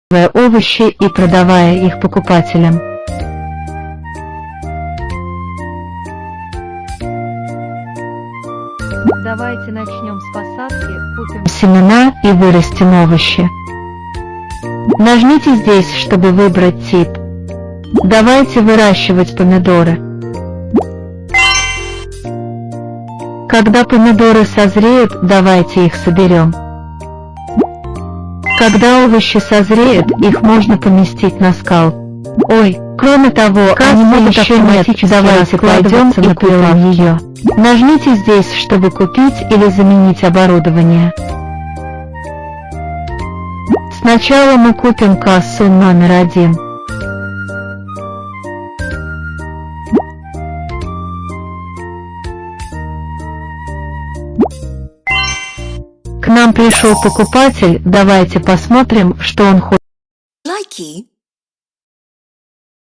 овощи и продавая их покупателям. Давайте начнем с посадки, купим семена и вырастим овощи. Нажмите здесь, чтобы выбрать тип. Давайте выращивать помидоры. Когда помидоры созреют, давайте их соберем. Когда овощи созреют, их можно поместить на скал. Ой, кроме того, они могут автоматически давайте пойдем и купим ее. Нажмите здесь, чтобы купить или заменить оборудование. Сначала мы купим кассу номер 1. К нам пришел покупатель, давайте посмотрим, что он хочет. Likey